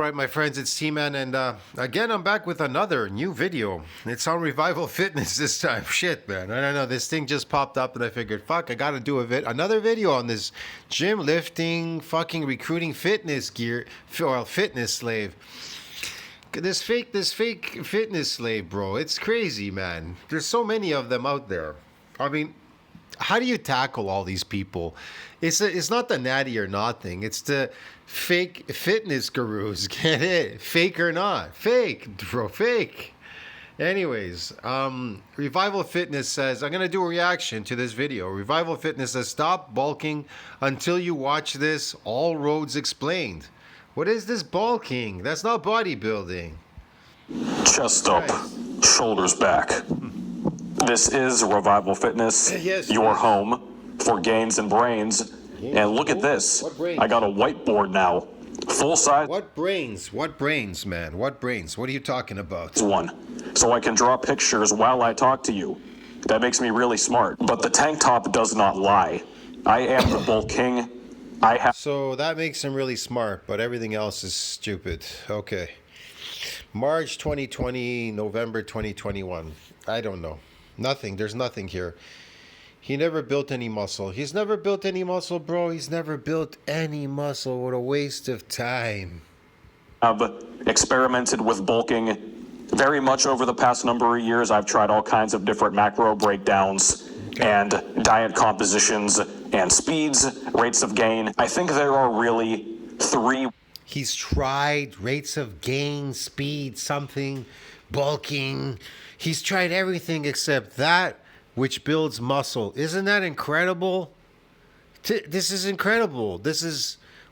All right, my friends, it's T-Man, and again, I'm back with another new video. It's on Revival Fitness this time. Shit, man. I don't know. This thing just popped up, and I figured, fuck, I gotta do another video on this gym lifting, fucking recruiting fitness gear, well, fitness slave. This fake fitness slave, bro. It's crazy, man. There's so many of them out there. I mean, how do you tackle all these people? It's not the natty or not thing. It's the fake fitness gurus. Get it? Fake or not? Fake, bro. Fake. Anyways, Revival Fitness says, I'm going to do a reaction to this video. Revival Fitness says, stop bulking until you watch this. All roads explained. What is this bulking? That's not bodybuilding. Chest up, shoulders back. This is Revival Fitness, Yes, your yes. home for gains and brains. And look at this. What brains? I got a whiteboard now. Full size What brains? What brains, man? What brains? What are you talking about? one. So I can draw pictures while I talk to you. That makes me really smart. But the tank top does not lie. I am the bulk king. I have So that makes him really smart, but everything else is stupid. Okay. March 2020, November 2021. I don't know. Nothing. There's nothing here. He never built any muscle. He's never built any muscle, bro. He's never built any muscle. What a waste of time. experimented with bulking very much over the past number of years. I've tried all kinds of different macro breakdowns and diet compositions and speeds, rates of gain. I think there are really three He's tried rates of gain, speed, something, bulking. He's tried everything except that which builds muscle. Isn't that incredible? This is incredible.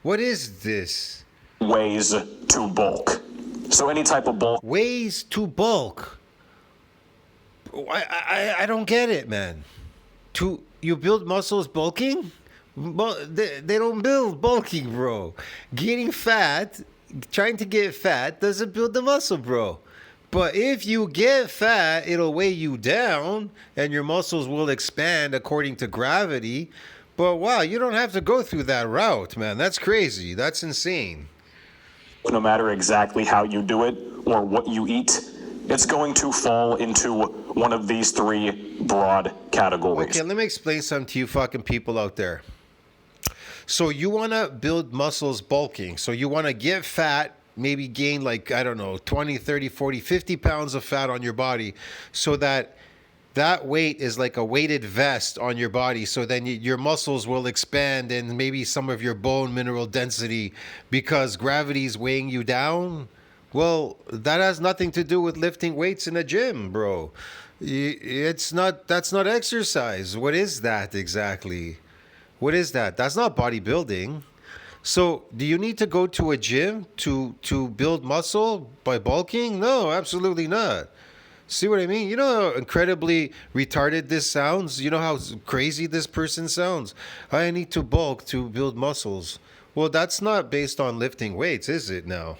What is this? ways to bulk. So any type of bulk Ways to bulk. I don't get it, man. You build muscles bulking? They don't build bulking, bro. Getting fat, trying to get fat doesn't build the muscle, bro. But if you get fat, it'll weigh you down and your muscles will expand according to gravity. But wow, you don't have to go through that route, man. That's crazy. That's insane. no matter exactly how you do it or what you eat, it's going to fall into one of these three broad categories. Okay, let me explain something to you fucking people out there. So you want to build muscles bulking. So you want to get fat, maybe gain like, I don't know, 20, 30, 40, 50 pounds of fat on your body so that weight is like a weighted vest on your body. So then your muscles will expand and maybe some of your bone mineral density because gravity's weighing you down. Well, that has nothing to do with lifting weights in a gym, bro. That's not exercise. What is that exactly? What is that? That's not bodybuilding. So, do you need to go to a gym to build muscle by bulking? No, absolutely not. See what I mean? You know how incredibly retarded this sounds? You know how crazy this person sounds? I need to bulk to build muscles. Well, that's not based on lifting weights, is it now?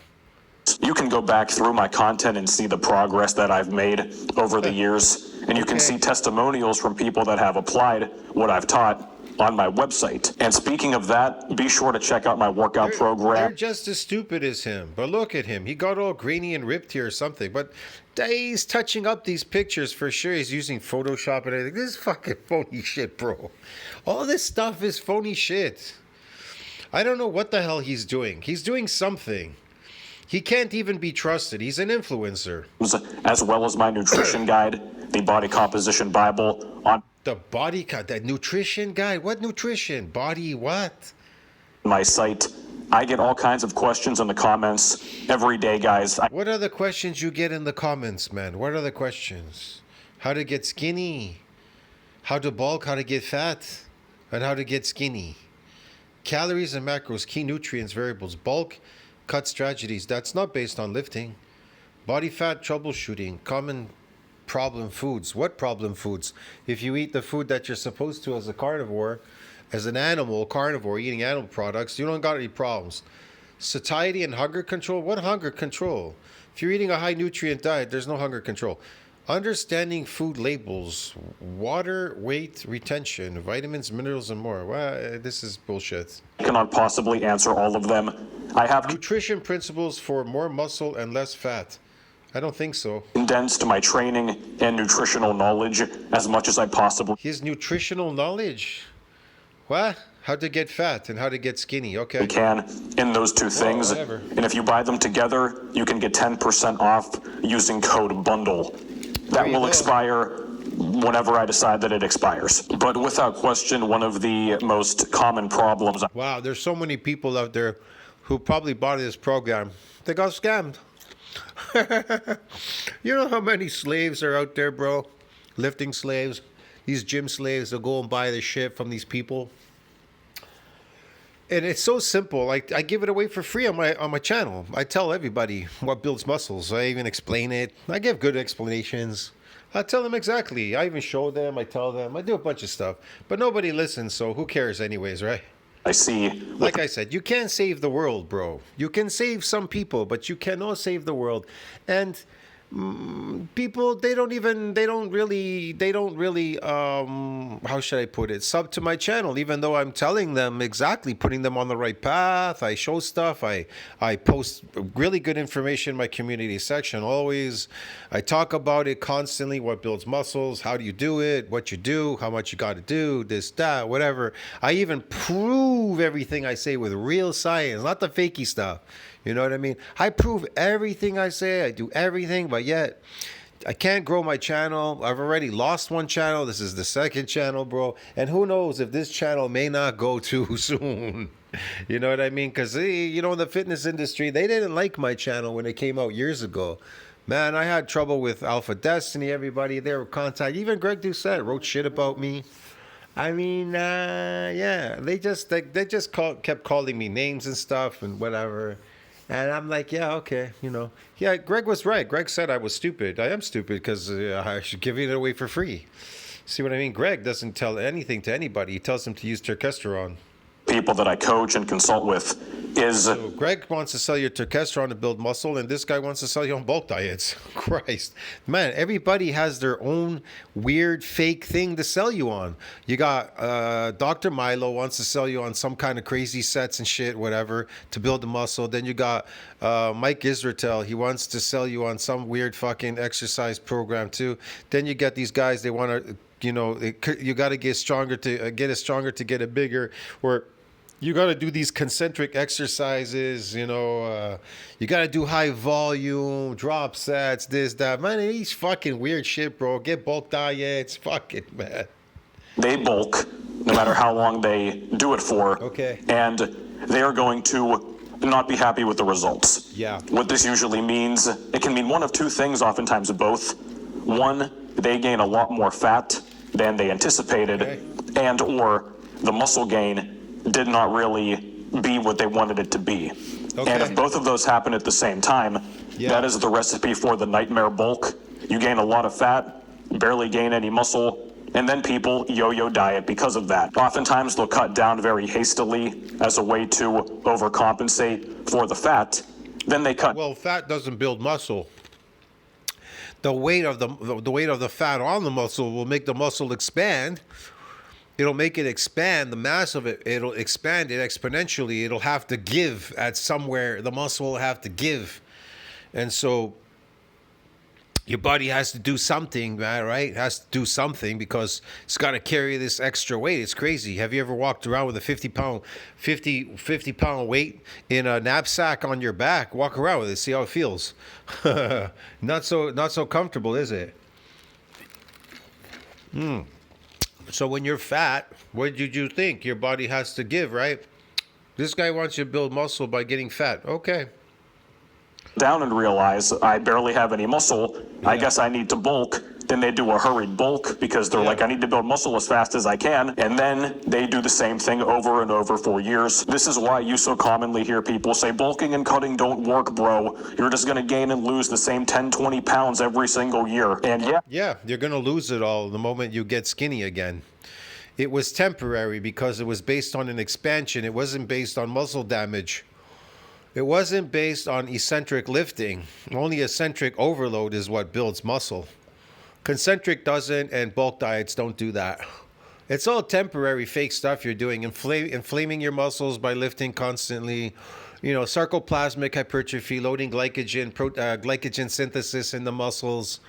You can go back through my content and see the progress that I've made over the years, and you can Okay. see testimonials from people that have applied what I've taught on my website. And speaking of that, be sure to check out my workout They're program. just as stupid as him. But look at him. He got all grainy and ripped here or something. But he's touching up these pictures for sure. He's using Photoshop and everything. This is fucking phony shit, bro. All this stuff is phony shit. I don't know what the hell he's doing. He's doing something. He can't even be trusted. He's an influencer. As well as my nutrition guide, the Body Composition Bible on That nutrition guy. What nutrition? Body what? my site. I get all kinds of questions in the comments every day, guys. What are the questions you get in the comments, man? What are the questions? How to get skinny? How to bulk? How to get fat? And how to get skinny? Calories and macros, key nutrients, variables, bulk, cut strategies. That's not based on lifting. Body fat troubleshooting, common problem foods. What problem foods? If you eat the food that you're supposed to as a carnivore, as an animal, carnivore, eating animal products, you don't got any problems. Satiety and hunger control? What hunger control? If you're eating a high nutrient diet, there's no hunger control. Understanding food labels, water, weight, retention, vitamins, minerals, and more. Well, this is bullshit. I cannot possibly answer all of them. I have Nutrition principles for more muscle and less fat. I don't think so. condensed my training and nutritional knowledge as much as I possibly His nutritional knowledge. What? How to get fat and how to get skinny. Okay. can in those two things. whatever. And if you buy them together, you can get 10% off using code BUNDLE. That There you will go. expire whenever I decide that it expires. But without question, one of the most common problems Wow, there's so many people out there who probably bought this program. They got scammed. You know how many slaves are out there, bro? Lifting slaves, these gym slaves that go and buy this shit from these people. And it's so simple. Like I give it away for free on my channel. I tell everybody what builds muscles. I even explain it. I give good explanations. I tell them exactly. I even show them. I tell them. I do a bunch of stuff. But nobody listens, so who cares anyways, right? I see Like I said, you can't save the world, bro. You can save some people, but you cannot save the world. And people, they don't really, how should I put it, sub to my channel, even though I'm telling them exactly, putting them on the right path. I show stuff. I post really good information in my community section always. I talk about it constantly, what builds muscles, how do you do it, what you do, how much you got to do, this, that, whatever. I even prove everything I say with real science, not the fakey stuff. You know what I mean? I prove everything I say. I do everything, but yet I can't grow my channel. I've already lost one channel. This is the second channel, bro. And who knows if this channel may not go too soon. You know what I mean? Because, you know, in the fitness industry, they didn't like my channel when it came out years ago. Man, I had trouble with Alpha Destiny, everybody. They were contact. Even Greg Doucette wrote shit about me. I mean, yeah, they just kept calling me names and stuff and whatever. And I'm like, yeah, okay, you know. Yeah, Greg was right. Greg said I was stupid. I am stupid because I should give it away for free. See what I mean? Greg doesn't tell anything to anybody. He tells them to use Turkesterone. people that I coach and consult with is So Greg wants to sell you Turkesterone to build muscle, and this guy wants to sell you on bulk diets. Christ. Man, everybody has their own weird fake thing to sell you on. You got Dr. Milo wants to sell you on some kind of crazy sets and shit, whatever, to build the muscle. Then you got Mike Israetel. He wants to sell you on some weird fucking exercise program too. Then you get these guys, they want to, you know, you got to get stronger to get it stronger to get it bigger, or you got to do these concentric exercises, you know, you got to do high volume, drop sets, this, that. Man, it's fucking weird shit, bro. Get bulk diets. Fuck it, man. they bulk no matter how long they do it for. Okay. And they are going to not be happy with the results. Yeah. What this usually means, it can mean one of two things, oftentimes both. One, they gain a lot more fat than they anticipated, Okay. and or the muscle gain did not really be what they wanted it to be. Okay. And if both of those happen at the same time, Yeah. that is the recipe for the nightmare bulk. You gain a lot of fat, barely gain any muscle, and then people yo-yo diet because of that. Oftentimes they'll cut down very hastily as a way to overcompensate for the fat. Then they cut Well, fat doesn't build muscle. The weight of the fat on the muscle will make the muscle expand. It'll make it expand. The mass of it, it'll expand it exponentially. It'll have to give at somewhere. The muscle will have to give, and so your body has to do something, man, right? It has to do something because it's got to carry this extra weight. It's crazy. Have you ever walked around with a 50 pound weight in a knapsack on your back? Walk around with it, see how it feels. Not so comfortable, is it? So when you're fat, what did you think? Your body has to give, right? This guy wants you to build muscle by getting fat. Okay. down and realize I barely have any muscle. I guess I need to bulk. Then they do a hurried bulk because they're like, I need to build muscle as fast as I can. And then they do the same thing over and over for years. This is why you so commonly hear people say bulking and cutting don't work, bro. You're just going to gain and lose the same 10, 20 pounds every single year. And Yeah, you're going to lose it all the moment you get skinny again. It was temporary because it was based on an expansion. It wasn't based on muscle damage. It wasn't based on eccentric lifting. Only eccentric overload is what builds muscle. Concentric doesn't, and bulk diets don't do that. It's all temporary fake stuff you're doing. Inflaming your muscles by lifting constantly sarcoplasmic hypertrophy, loading glycogen, glycogen synthesis in the muscles,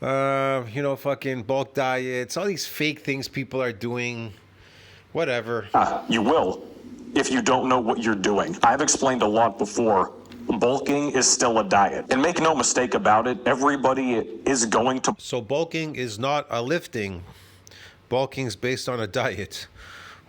fucking bulk diets, all these fake things people are doing, whatever. You will, if you don't know what you're doing. I've explained a lot before. Bulking is still a diet. And make no mistake about it, everybody is going to So bulking is not a lifting. Bulking is based on a diet.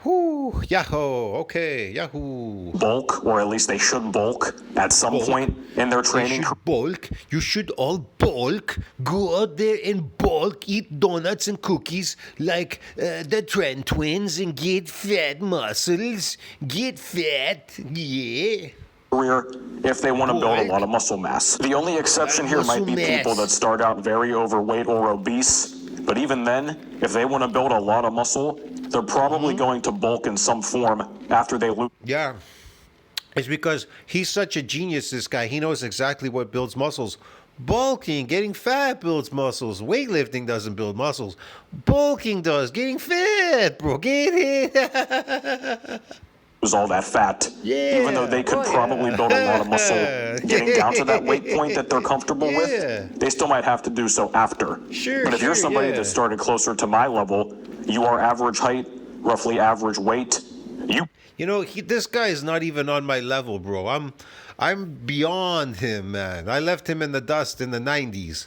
Whoo, yahoo, okay, yahoo. bulk, or at least they should bulk at some point in their You training. should bulk. You should all bulk. Go out there and bulk. Eat donuts and cookies like the Trent twins and get fat muscles. Get fat, yeah. Career if they want to build a Bulk. lot of muscle mass. The only exception here might be Muscle people mass. that start out very overweight or obese. But even then, if they want to build a lot of muscle, they're probably going to bulk in some form after they lose Yeah. It's because he's such a genius, this guy. He knows exactly what builds muscles. Bulking, getting fat builds muscles. Weightlifting doesn't build muscles. Bulking does. Getting fat, bro. Get it. all that fat. Yeah. Even though they could probably build a lot of muscle getting down to that weight point that they're comfortable Yeah. with, they still might have to do so after. Sure, But if you're sure, somebody yeah. that started closer to my level, you are average height, roughly average weight, This guy is not even on my level, bro. I'm beyond him, man. I left him in the dust in the 90s.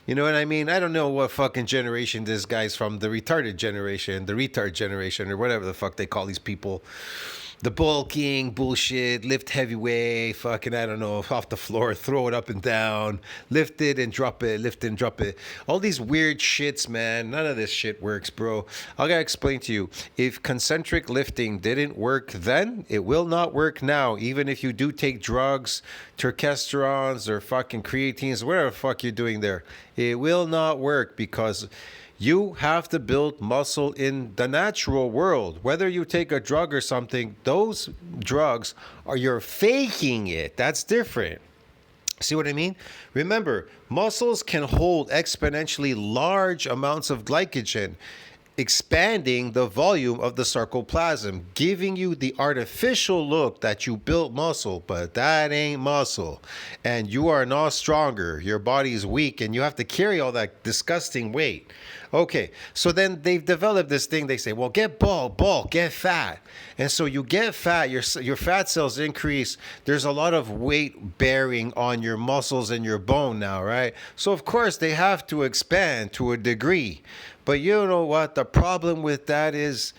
You know what I mean? I don't know what fucking generation this guy's from. The retarded generation, the retard generation, or whatever the fuck they call these people. The bulking bullshit, lift heavyweight, fucking, I don't know, off the floor, throw it up and down, lift it and drop it, lift it and drop it. All these weird shits, man. None of this shit works, bro. I gotta explain to you. If concentric lifting didn't work then, it will not work now. Even if you do take drugs, terkestrons, or fucking creatines, whatever the fuck you're doing there, it will not work because you have to build muscle in the natural world. Whether you take a drug or something, those drugs are you're faking it. That's different. See what I mean? Remember, muscles can hold exponentially large amounts of glycogen, expanding the volume of the sarcoplasm, giving you the artificial look that you built muscle, but that ain't muscle. And you are not stronger. Your body's weak and you have to carry all that disgusting weight. Okay, so then they've developed this thing. They say, well, get bulk, get fat. And so you get fat, your fat cells increase. There's a lot of weight bearing on your muscles and your bone now, right? So of course they have to expand to a degree. But you know what? The problem with that is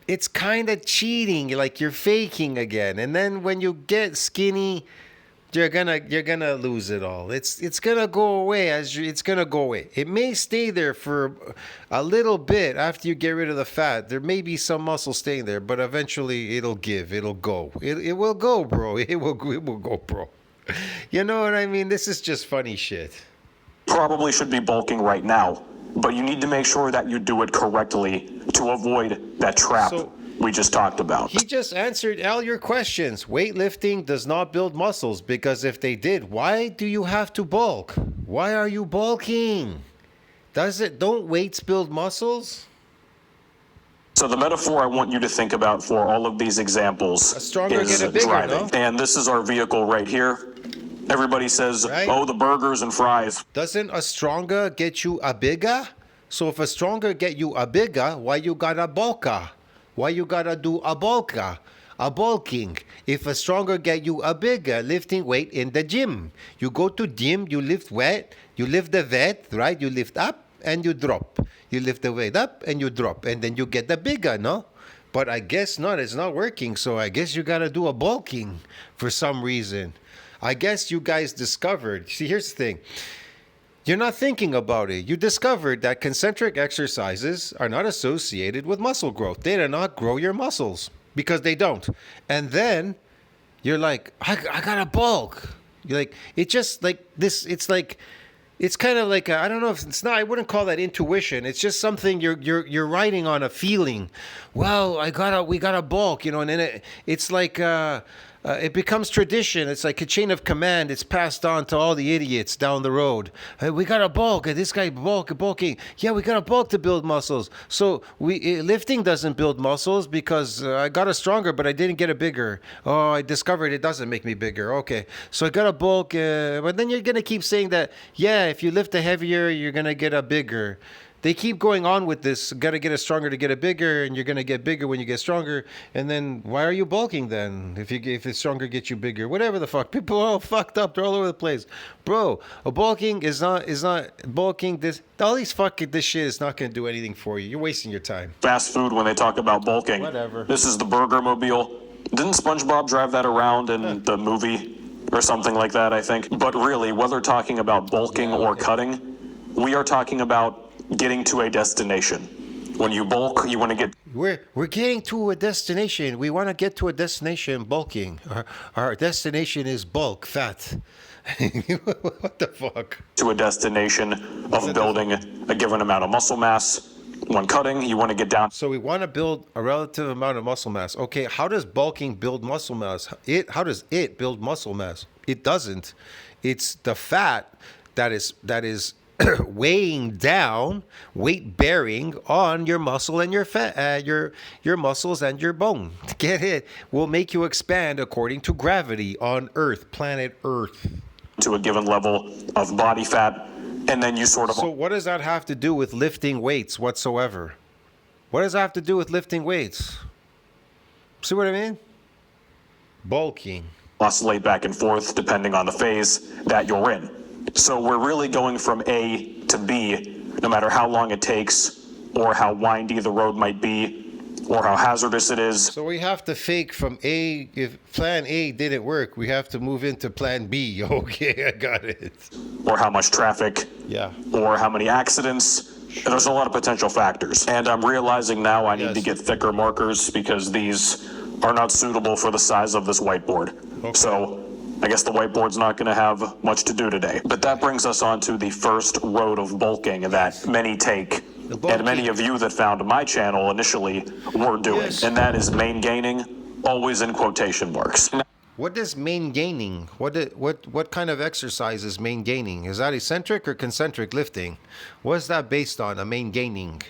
it's kind of cheating. Like you're faking again. And then when you get skinny, you're gonna lose it all. It's gonna go away it's gonna go away. It may stay there for a little bit after you get rid of the fat. There may be some muscle staying there, but eventually it'll give. It'll go. It will go, bro. It will go, bro. You know what I mean? This is just funny shit. probably should be bulking right now. But you need to make sure that you do it correctly to avoid that trap So- we just talked about. He just answered all your questions. Weightlifting does not build muscles because if they did, why do you have to bulk? Why are you bulking? Don't weights build muscles? So the metaphor I want you to think about for all of these examples A stronger is get a bigger, driving. no? And this is our vehicle right here. Everybody says, Right. oh, the burgers and fries. Doesn't a stronger get you a bigger? So if a stronger get you a bigger, why you gotta bulka? Why you gotta do a bulka? A bulking. If a stronger get you a bigger, lifting weight in the gym. You go to gym, you lift weight, you lift the weight, right? You lift up and you drop. You lift the weight up and you drop. And then you get the bigger, no? But I guess not. It's not working. So I guess you gotta do a bulking for some reason. I guess you guys discovered. See, here's the thing. You're not thinking about it. You discovered that concentric exercises are not associated with muscle growth. They do not grow your muscles because they don't. And then you're like, I got to bulk. You're like, it's just like this. It's like, it's kind of like I don't know if it's not. I wouldn't call that intuition. It's just something you're riding on a feeling. Well, we gotta bulk, you know. And then it's like it becomes tradition. It's like a chain of command. It's passed on to all the idiots down the road. Hey, we got to bulk. This guy bulking. Yeah, we got to bulk to build muscles. So lifting doesn't build muscles because I got it stronger, but I didn't get it bigger. Oh, I discovered it doesn't make me bigger. Okay, so I got to bulk. But then you're gonna keep saying that. Yeah, if you lift a heavier, you're gonna get a bigger. They keep going on with this. Got to get it stronger to get it bigger, and you're gonna get bigger when you get stronger. And then why are you bulking then? If it's stronger gets you bigger, whatever the fuck. People are all fucked up. They're all over the place, bro. A bulking is not bulking. This shit is not gonna do anything for you. You're wasting your time. Fast food when they talk about bulking. Whatever. This is the Burger Mobile. Didn't SpongeBob drive that around in the movie or something like that, I think? But really, whether talking about bulking or cutting, we are talking about getting to a destination. When you bulk, you want to get... We're getting to a destination. We want to get to a destination bulking. Our destination is bulk, fat. What the fuck? To a destination of building a given amount of muscle mass. When cutting, you want to get down... So we want to build a relative amount of muscle mass. Okay, how does bulking build muscle mass? How does it build muscle mass? It doesn't. It's the fat that is weighing down, weight bearing on your muscle and your fat, your muscles and your bone. Get it? Will make you expand according to gravity on Earth, planet Earth. To a given level of body fat, and then you sort of... So what does that have to do with lifting weights whatsoever? What does that have to do with lifting weights? See what I mean? Bulking. Oscillate back and forth depending on the phase that you're in. So we're really going from A to B, no matter how long it takes, or how windy the road might be, or how hazardous it is. So we have to fake from A. If plan A didn't work, we have to move into plan B. Okay, I got it. Or how much traffic. Yeah. Or how many accidents. And there's a lot of potential factors. And I'm realizing now I need to get thicker markers because these are not suitable for the size of this whiteboard. Okay. So I guess the whiteboard's not going to have much to do today. But that brings us on to the first road of bulking that many take, and many of you that found my channel initially were doing. Yes. And that is main gaining, always in quotation marks. What does main gaining? What kind of exercise is main gaining? Is that eccentric or concentric lifting? What is that based on? A main gaining?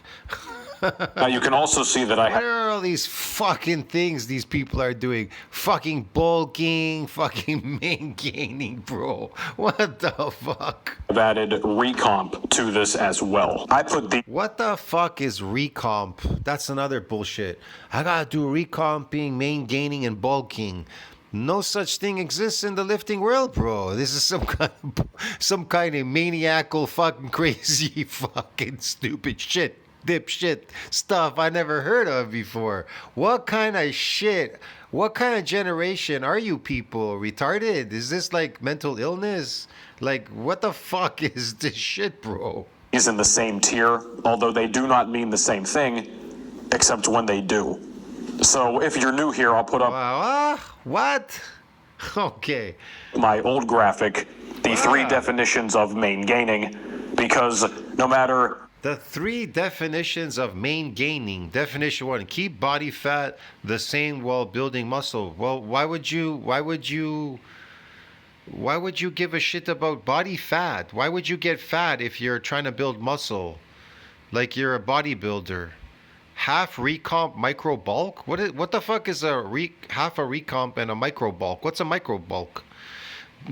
Now you can also see that I What are all these fucking things these people are doing? Fucking bulking, fucking main gaining, bro. What the fuck? have added recomp to this as well. I put the... What the fuck is recomp? That's another bullshit. I gotta do recomping, main gaining, and bulking. No such thing exists in the lifting world, bro. This is some kind of maniacal fucking crazy fucking stupid shit. Dipshit stuff I never heard of before. What kind of shit? What kind of generation are you people? Retarded? Is this like mental illness? Like, what the fuck is this shit, bro? Is in the same tier, although they do not mean the same thing, except when they do. So if you're new here, I'll put up What? Okay. my old graphic, the three definitions of main gaining, because no matter... The three definitions of main gaining. Definition one: keep body fat the same while building muscle. Well, why would you give a shit about body fat? Why would you get fat if you're trying to build muscle? Like you're a bodybuilder. Half recomp, micro bulk? What the fuck is half a recomp and a micro bulk? What's a micro bulk?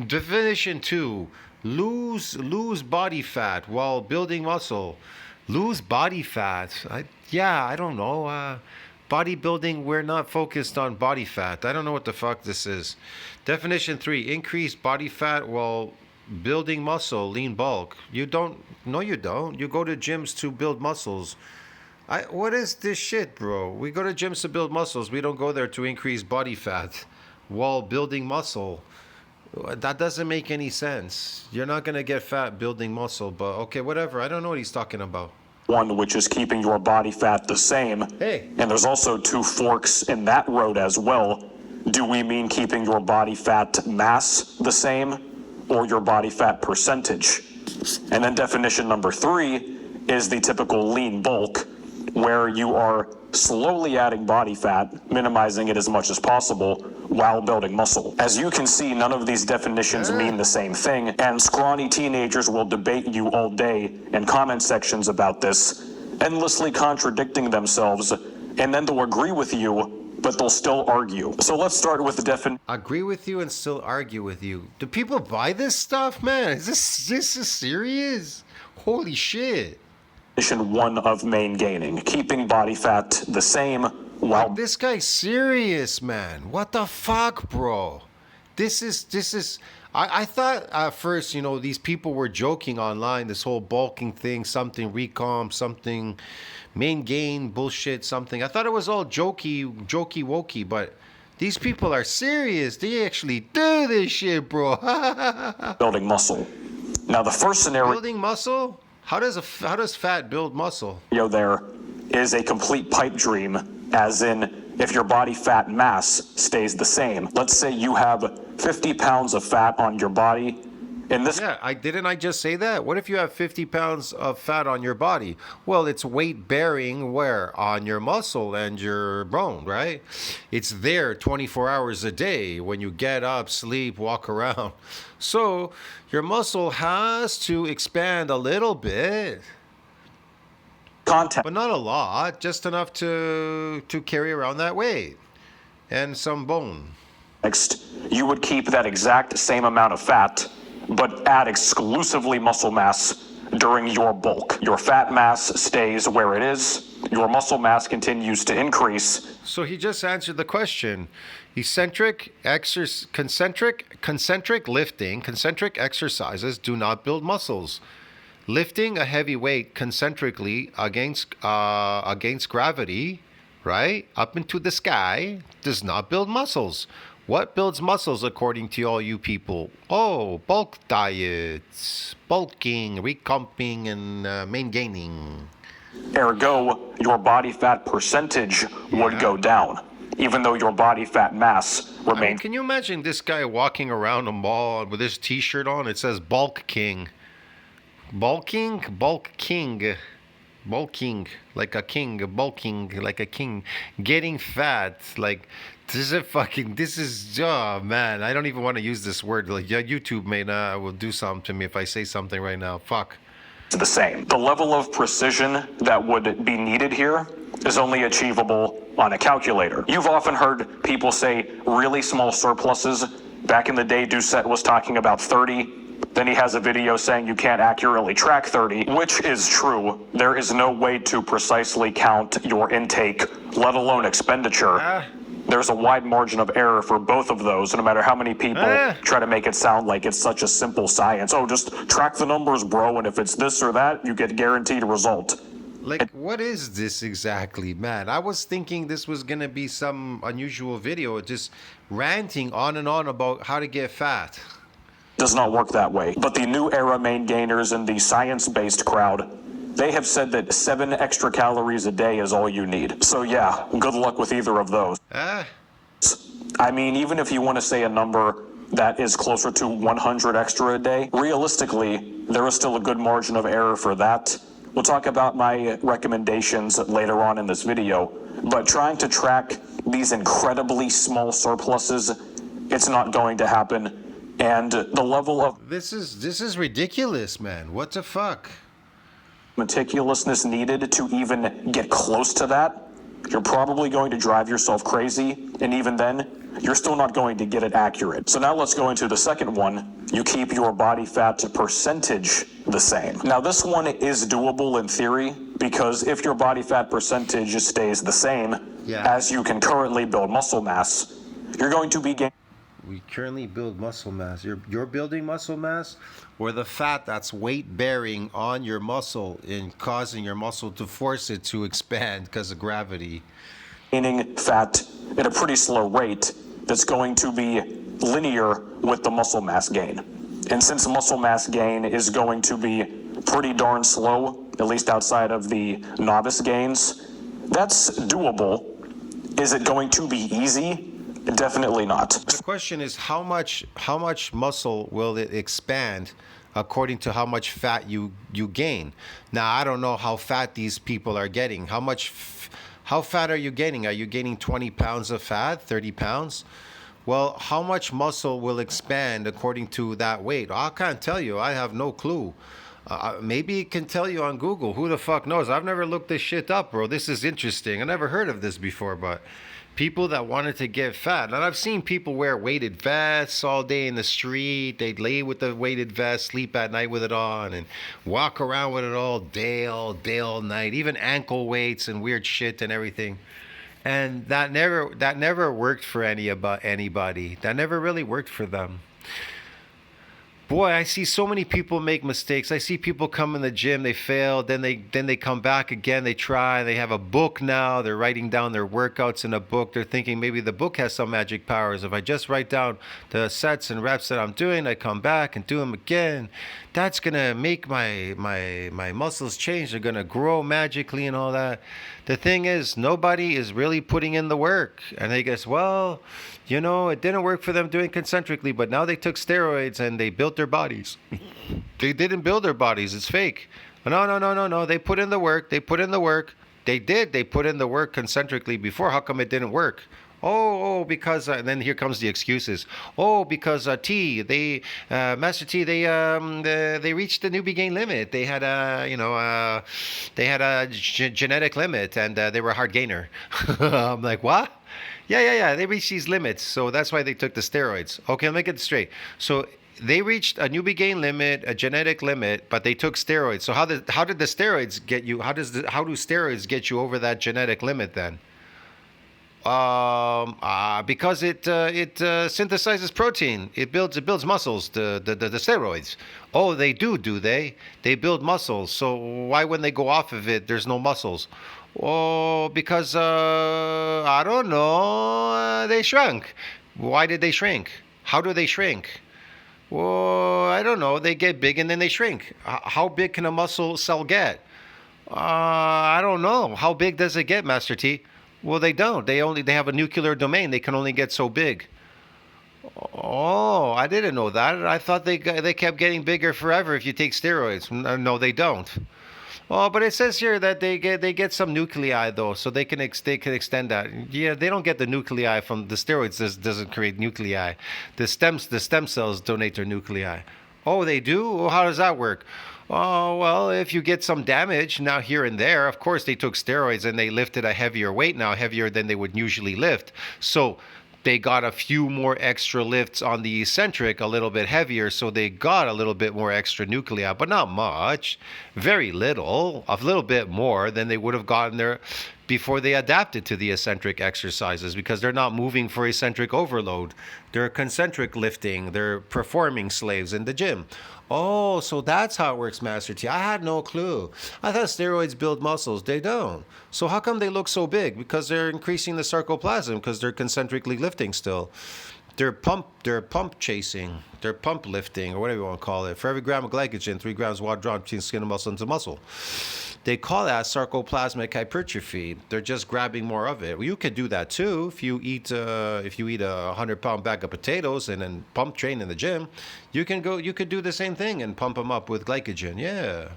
Definition 2: lose body fat while building muscle. Lose body fat. I don't know. Bodybuilding, we're not focused on body fat. I don't know what the fuck this is. Definition 3: increase body fat while building muscle, lean bulk. You don't. No, you don't. You go to gyms to build muscles. What is this shit, bro? We go to gyms to build muscles. We don't go there to increase body fat while building muscle. That doesn't make any sense. You're not going to get fat building muscle, but okay, whatever. I don't know what he's talking about. One, which is keeping your body fat the same. Hey. And there's also two forks in that road as well. Do we mean keeping your body fat mass the same or your body fat percentage? And then definition number 3 is the typical lean bulk, where you are slowly adding body fat, minimizing it as much as possible, while building muscle. As you can see, none of these definitions mean the same thing, and scrawny teenagers will debate you all day in comment sections about this, endlessly contradicting themselves, and then they'll agree with you, but they'll still argue. So let's start with the definition. Agree with you and still argue with you. Do people buy this stuff, man? Is this is serious? Holy shit. Definition 1 of main gaining, keeping body fat the same while This guy's serious, man. What the fuck, bro? This is I thought at first, these people were joking online, this whole bulking thing, something recomp, something main gain, bullshit, something. I thought it was all jokey wokey, but these people are serious. They actually do this shit, bro. building muscle. Now the first scenario Building muscle? How does fat build muscle? there is a complete pipe dream, as in if your body fat mass stays the same. Let's say you have 50 pounds of fat on your body. In this Yeah, I just say that. What if you have 50 pounds of fat on your body? Well, it's weight bearing where? On your muscle and your bone, right? It's there 24 hours a day when you get up, sleep, walk around. So your muscle has to expand a little bit, context, but not a lot, just enough to carry around that weight and some bone. you would keep that exact same amount of fat, but add exclusively muscle mass during your bulk. Your fat mass stays where it is. Your muscle mass continues to increase. So he just answered the question. Concentric exercises do not build muscles. Lifting a heavy weight concentrically against gravity, right, up into the sky, does not build muscles. What builds muscles according to all you people? Oh, bulk diets, bulking, recomping, and main gaining. Ergo, your body fat percentage would go down, even though your body fat mass I mean, remains. can you imagine this guy walking around a mall with his t-shirt on? It says Bulk King. Bulking, like a king, bulking like a king, getting fat, like this is, oh man, I don't even want to use this word. Like, yeah, YouTube will do something to me if I say something right now. Fuck. The same. The level of precision that would be needed here is only achievable on a calculator. You've often heard people say really small surpluses. Back in the day, Doucette was talking about 30. Then he has a video saying you can't accurately track 30, which is true. There is no way to precisely count your intake, let alone expenditure. There's a wide margin of error for both of those, no matter how many people try to make it sound like it's such a simple science. Oh, just track the numbers, bro, and if it's this or that, you get guaranteed a result. Like, what is this exactly, man? I was thinking this was gonna be some unusual video, just ranting on and on about how to get fat. Does not work that way. But the new era main gainers and the science-based crowd, they have said that 7 extra calories a day is all you need. So yeah, good luck with either of those. I mean, even if you want to say a number that is closer to 100 extra a day, realistically, there is still a good margin of error for that. We'll talk about my recommendations later on in this video, but trying to track these incredibly small surpluses, it's not going to happen. And the level of This is ridiculous, man. What the fuck? meticulousness needed to even get close to that, you're probably going to drive yourself crazy, and even then, you're still not going to get it accurate. So now let's go into the second one. You keep your body fat percentage the same. Now this one is doable in theory, because if your body fat percentage stays the same, as you can currently build muscle mass, you're going to be gaining. We currently build muscle mass. You're building muscle mass, or the fat that's weight bearing on your muscle and causing your muscle to force it to expand because of gravity. Gaining fat at a pretty slow rate that's going to be linear with the muscle mass gain. And since muscle mass gain is going to be pretty darn slow, at least outside of the novice gains, that's doable. Is it going to be easy? Definitely not. The question is how much muscle will it expand according to how much fat you gain. Now I don't know how fat these people are getting. How fat are you gaining? Are you gaining 20 pounds of fat, 30 pounds? Well, how much muscle will expand according to that weight? I can't tell you. I have no clue. Maybe it can tell you on Google. Who the fuck knows? I've never looked this shit up, bro. This is interesting. I never heard of this before, but people that wanted to get fat. And I've seen people wear weighted vests all day in the street. They'd lay with the weighted vest, sleep at night with it on, and walk around with it all day all night. Even ankle weights and weird shit and everything. And that never worked for anybody. That never really worked for them. Boy, I see so many people make mistakes. I see people come in the gym, they fail, then they come back again, they try, they have a book now, they're writing down their workouts in a book. They're thinking maybe the book has some magic powers. If I just write down the sets and reps that I'm doing, I come back and do them again, that's gonna make my muscles change. They're gonna grow magically and all that. The thing is, nobody is really putting in the work. And they guess, well, it didn't work for them doing concentrically, but now they took steroids and they built their bodies. They didn't build their bodies. It's fake. No, no, no, no, no. They put in the work. They put in the work. They did. They put in the work concentrically before. How come it didn't work? Because and then here comes the excuses. Because Master T, they reached the newbie gain limit. They had a genetic limit, and they were a hard gainer. I'm like, what? Yeah. They reached these limits, so that's why they took the steroids. Okay, let me get it straight. So they reached a newbie gain limit, a genetic limit, but they took steroids. So how did the steroids get you? How do steroids get you over that genetic limit then? Because it synthesizes protein. It builds muscles. The steroids. Oh, they do they? They build muscles. So why when they go off of it, there's no muscles? Oh, because I don't know. They shrunk. Why did they shrink? How do they shrink? Well, I don't know. They get big and then they shrink. How big can a muscle cell get? I don't know. How big does it get, Master T? Well, they don't. They have a nuclear domain. They can only get so big. Oh, I didn't know that. I thought they kept getting bigger forever if you take steroids. No, they don't. Oh, but it says here that they get some nuclei though, so they can extend that. Yeah, they don't get the nuclei from the steroids. Doesn't create nuclei. The stem cells donate their nuclei. Oh, they do? Well, how does that work? Oh, well, if you get some damage now here and there, of course they took steroids and they lifted a heavier weight now, heavier than they would usually lift. So they got a few more extra lifts on the eccentric, a little bit heavier, so they got a little bit more extra nuclei, but not much. Very little, a little bit more than they would have gotten there before they adapted to the eccentric exercises, because they're not moving for eccentric overload. They're concentric lifting. They're performing slaves in the gym. Oh, so that's how it works, Master T. I had no clue. I thought steroids build muscles. They don't. So how come they look so big? Because they're increasing the sarcoplasm, because they're concentrically lifting still. They're pump chasing, they're pump lifting, or whatever you want to call it. For every gram of glycogen, 3 grams of water drawn between skin and muscle into muscle. They call that sarcoplasmic hypertrophy. They're just grabbing more of it. Well, you could do that too if you eat a 100-pound bag of potatoes and then pump train in the gym. You could do the same thing and pump them up with glycogen. Yeah.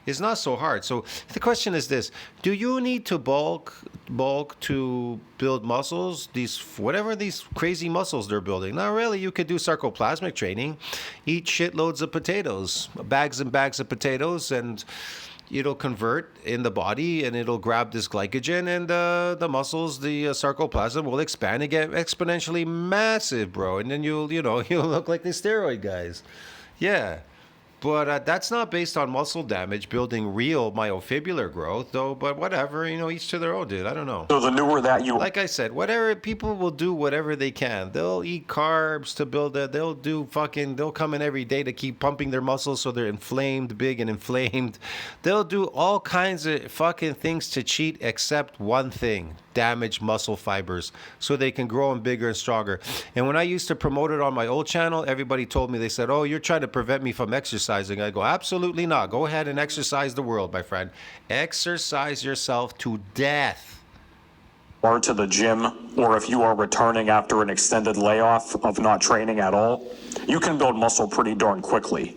It's not so hard. So the question is this: do you need to bulk to build muscles? Whatever these crazy muscles they're building. Not really. You could do sarcoplasmic training. Eat shitloads of potatoes, bags and bags of potatoes, and it'll convert in the body and it'll grab this glycogen, and the muscles, the sarcoplasm will expand and get exponentially massive, bro. And then you'll look like the steroid guys. Yeah. But that's not based on muscle damage, building real myofibrillar growth, though. But whatever, each to their own, dude. I don't know. So the newer that you... Like I said, whatever, people will do whatever they can. They'll eat carbs to build that. They'll come in every day to keep pumping their muscles so they're inflamed, big and inflamed. They'll do all kinds of fucking things to cheat except one thing: damage muscle fibers so they can grow them bigger and stronger. And when I used to promote it on my old channel, everybody told me, they said, oh, you're trying to prevent me from exercising. I go, absolutely not. Go ahead and exercise the world, my friend. Exercise yourself to death. Or to the gym, or if you are returning after an extended layoff of not training at all, you can build muscle pretty darn quickly.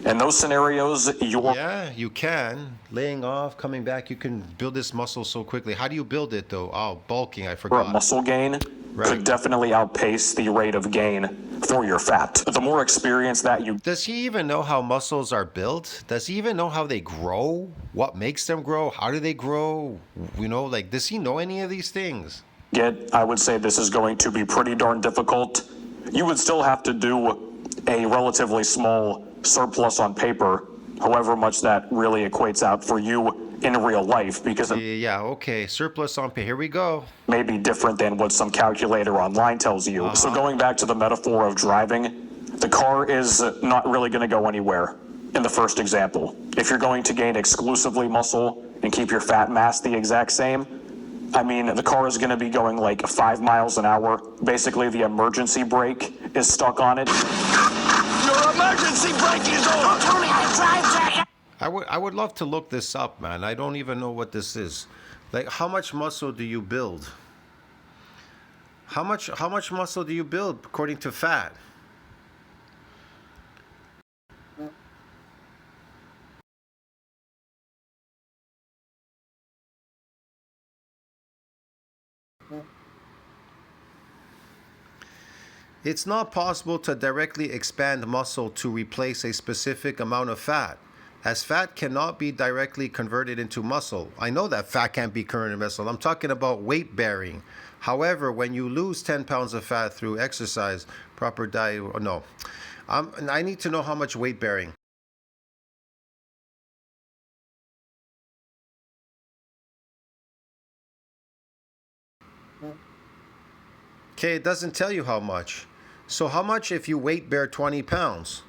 In those scenarios, Yeah, you can. Laying off, coming back, you can build this muscle so quickly. How do you build it, though? Oh, bulking, I for forgot. muscle gain, could definitely outpace the rate of gain for your fat. The more experience that you Does he even know how muscles are built? Does he even know how they grow? What makes them grow? How do they grow? You know, like, does he know any of these things? get, I would say this is going to be pretty darn difficult. You would still have to do a relatively small surplus on paper, however much that really equates out for you in real life, because it Yeah, okay. Surplus on pay. Here we go. may be different than what some calculator online tells you. So going back to the metaphor of driving, the car is not really going to go anywhere in the first example. If you're going to gain exclusively muscle and keep your fat mass the exact same, I mean, the car is going to be going like 5 miles an hour. Basically, the emergency brake is stuck on it. Your emergency brake is on! Don't tell me how to drive, Jack! I would love to look this up, man. I don't even know what this is. Like, how much muscle do you build? How much muscle do you build according to fat? It's not possible to directly expand muscle to replace a specific amount of fat, as fat cannot be directly converted into muscle. I know that fat can't be converted into muscle. I'm talking about weight bearing. However, when you lose 10 pounds of fat through exercise, proper diet, no. I need to know how much weight bearing. Okay, it doesn't tell you how much. So how much if you weight bear 20 pounds?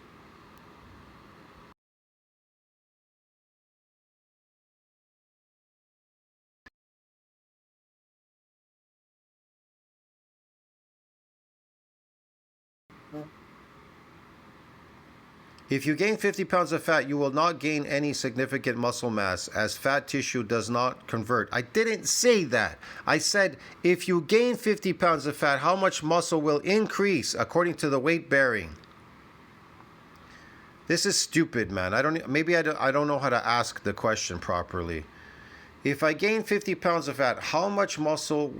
If you gain 50 pounds of fat, you will not gain any significant muscle mass, as fat tissue does not convert. I didn't say that. I said if you gain 50 pounds of fat, how much muscle will increase according to the weight bearing? This is stupid, man. I don't know how to ask the question properly. If I gain 50 pounds of fat, how much muscle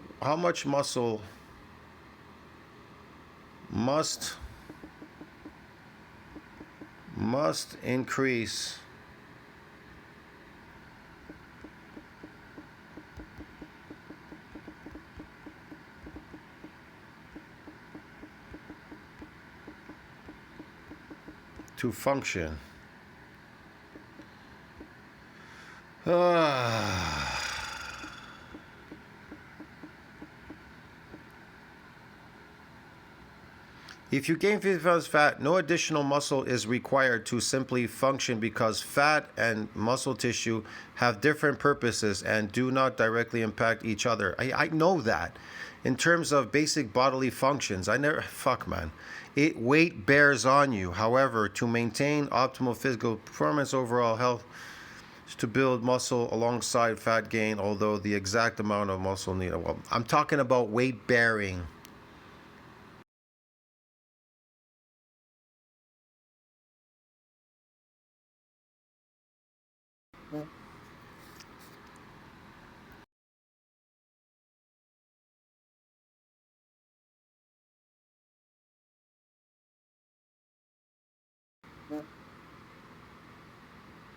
must increase to function? If you gain 50 pounds of fat, no additional muscle is required to simply function, because fat and muscle tissue have different purposes and do not directly impact each other. I know that. In terms of basic bodily functions, it weight bears on you. However, to maintain optimal physical performance, overall health, is to build muscle alongside fat gain, although the exact amount of muscle needed. Well, I'm talking about weight bearing.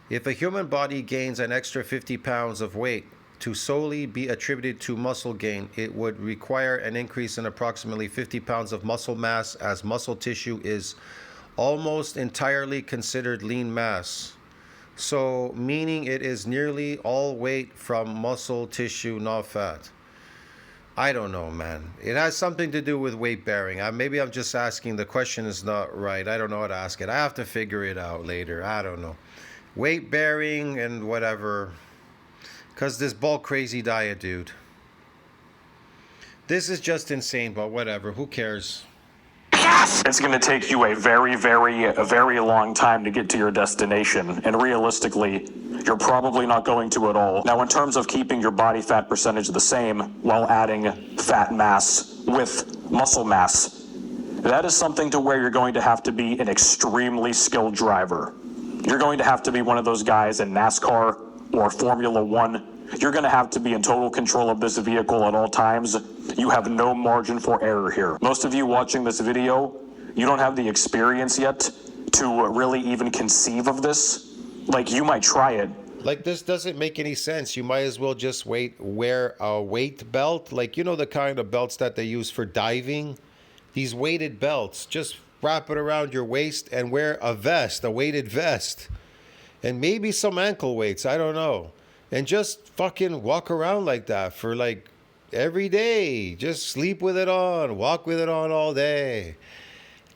If a human body gains an extra 50 pounds of weight to solely be attributed to muscle gain, it would require an increase in approximately 50 pounds of muscle mass, as muscle tissue is almost entirely considered lean mass. So, meaning it is nearly all weight from muscle tissue, not fat. I don't know, man. It has something to do with weight bearing. Maybe I'm just asking, the question is not right. I don't know how to ask it. I have to figure it out later. I don't know. Weight bearing and whatever. Because this bulk crazy diet, dude. This is just insane, but whatever. Who cares? It's going to take you a very long time to get to your destination, and realistically, you're probably not going to at all. Now, in terms of keeping your body fat percentage the same while adding fat mass with muscle mass, that is something to where you're going to have to be an extremely skilled driver. You're going to have to be one of those guys in NASCAR or Formula One you're going to have to be in total control of this vehicle at all times. You have no margin for error here. Most of you watching this video, you don't have the experience yet to really even conceive of this. Like, you might try it. Like, this doesn't make any sense. You might as well just wear a weight belt. Like, you know, the kind of belts that they use for diving? These weighted belts. Just wrap it around your waist and wear a vest, a weighted vest. And maybe some ankle weights, I don't know. And just fucking walk around like that for like every day. Just sleep with it on, walk with it on all day.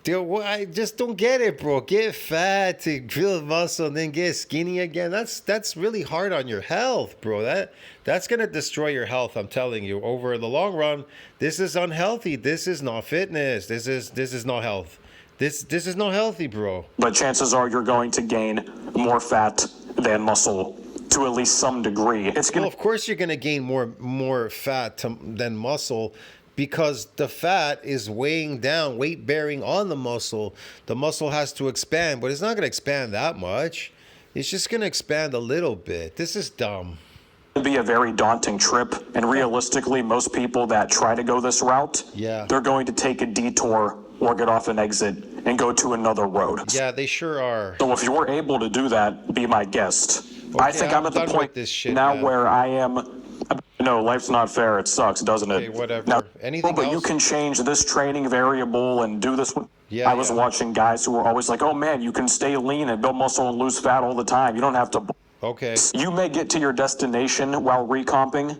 Dude, I just don't get it, bro. Get fat to build muscle and then get skinny again. That's really hard on your health, bro. That's gonna destroy your health. I'm telling you. Over the long run, this is unhealthy. This is not fitness. This is not health. This is not healthy, bro. But chances are you're going to gain more fat than muscle to at least some degree. Well, of course you're gonna gain more fat than muscle. Because the fat is weighing down, weight bearing on the muscle. The muscle has to expand, but it's not going to expand that much. It's just going to expand a little bit. This is dumb. It can be a very daunting trip. And realistically, most people that try to go this route, they're going to take a detour or get off an exit and go to another road. Yeah, they sure are. So if you're able to do that, be my guest. Okay, I think I'm at the point now where I am. No, life's not fair. It sucks, doesn't it? Okay, whatever. Now, Anything but else? you can change this training variable and do this. I was watching guys who were always like, oh man, you can stay lean and build muscle and lose fat all the time. You don't have to. Okay. You may get to your destination while recomping.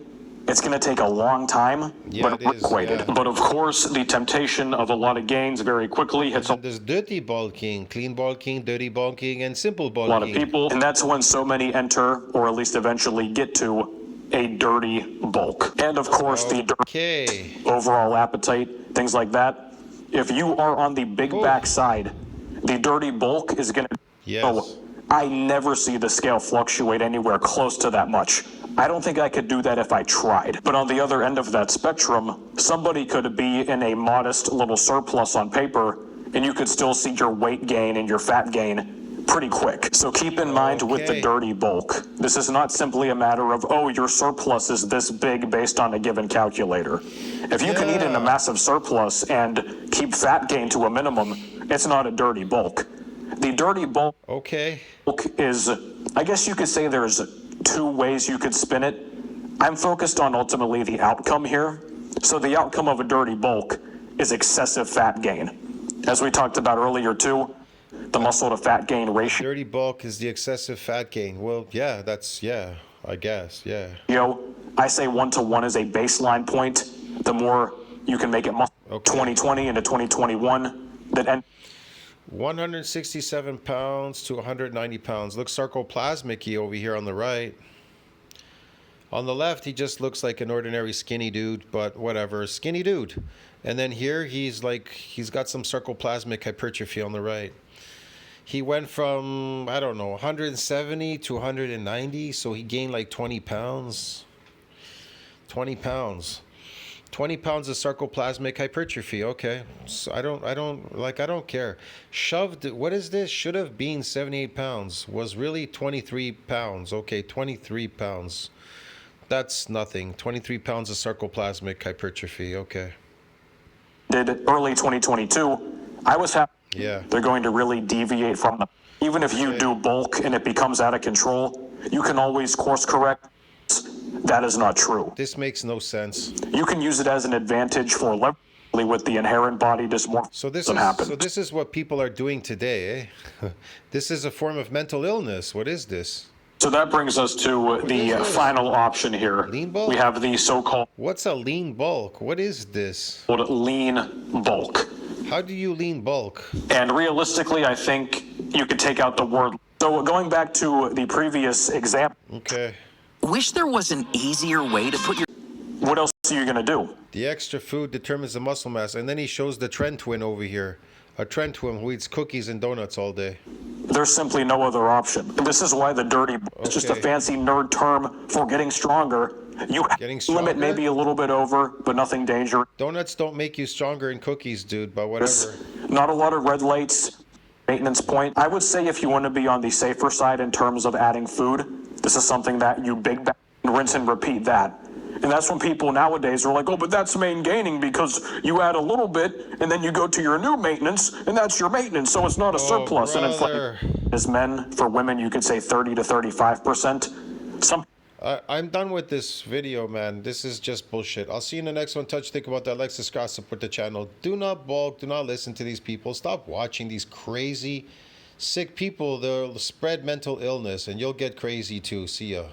It's going to take a long time, but it's worth it. But of course, the temptation of a lot of gains very quickly hits There's dirty bulking, clean bulking, dirty bulking, and simple a bulking. lot of people. And that's when so many enter, or at least eventually get to, a dirty bulk. And of course, the dirty overall appetite, things like that. If you are on the big backside, the dirty bulk is going to... Yes. I never see the scale fluctuate anywhere close to that much. I don't think I could do that if I tried. But on the other end of that spectrum, somebody could be in a modest little surplus on paper, and you could still see your weight gain and your fat gain pretty quick. So keep in mind with the dirty bulk, this is not simply a matter of, oh, your surplus is this big based on a given calculator. If you can eat in a massive surplus and keep fat gain to a minimum, it's not a dirty bulk. The dirty bulk is, I guess you could say there's two ways you could spin it. I'm focused on ultimately the outcome here. So the outcome of a dirty bulk is excessive fat gain. As we talked about earlier too, the muscle to fat gain ratio. Dirty bulk is the excessive fat gain. Well, yeah, I guess. I say 1-to-1 is a baseline point. The more you can make it muscle, 2020 into 2021, that end. 167 pounds to 190 pounds. Looks sarcoplasmic-y over here on the right. On the left, he just looks like an ordinary skinny dude, but whatever, skinny dude. And then here, he's got some sarcoplasmic hypertrophy on the right. He went from, I don't know, 170 to 190, so he gained like 20 pounds. 20 pounds. 20 pounds of sarcoplasmic hypertrophy. Okay. So I don't care. Shoved, what is this? Should have been 78 pounds. Was really 23 pounds. Okay, 23 pounds. That's nothing. 23 pounds of sarcoplasmic hypertrophy. Okay. Did early 2022. I was happy. Yeah. They're going to really deviate from them. Even if you do bulk and it becomes out of control, you can always course correct. That is not true. This makes no sense. You can use it as an advantage for leverage with the inherent body dysmorphia. So this is what people are doing today, eh? This is a form of mental illness. What is this? So that brings us to the final option here. Lean bulk? We have the so-called... What's a lean bulk? What is this? Lean bulk. How do you lean bulk? And realistically, I think you could take out the word. So going back to the previous example. Okay. Wish there was an easier way to put your... What else are you going to do? The extra food determines the muscle mass. And then he shows the trend twin over here. A trend twin who eats cookies and donuts all day. There's simply no other option. This is why the dirty is just a fancy nerd term for getting stronger. You limit maybe a little bit over, but nothing dangerous. Donuts don't make you stronger in cookies, dude, but whatever. Not a lot of red lights, maintenance point. I would say if you want to be on the safer side in terms of adding food, this is something that you big rinse and repeat that. And that's when people nowadays are like, oh, but that's main gaining because you add a little bit and then you go to your new maintenance and that's your maintenance. So it's not a surplus. And it's brother. like, as men, for women, you could say 30 to 35%. Some I'm done with this video, man. This is just bullshit. I'll see you in the next one. Touch, think about that. Like, subscribe, support the channel. Do not bulk. Do not listen to these people. Stop watching these crazy, sick people. They'll spread mental illness and you'll get crazy too. See ya.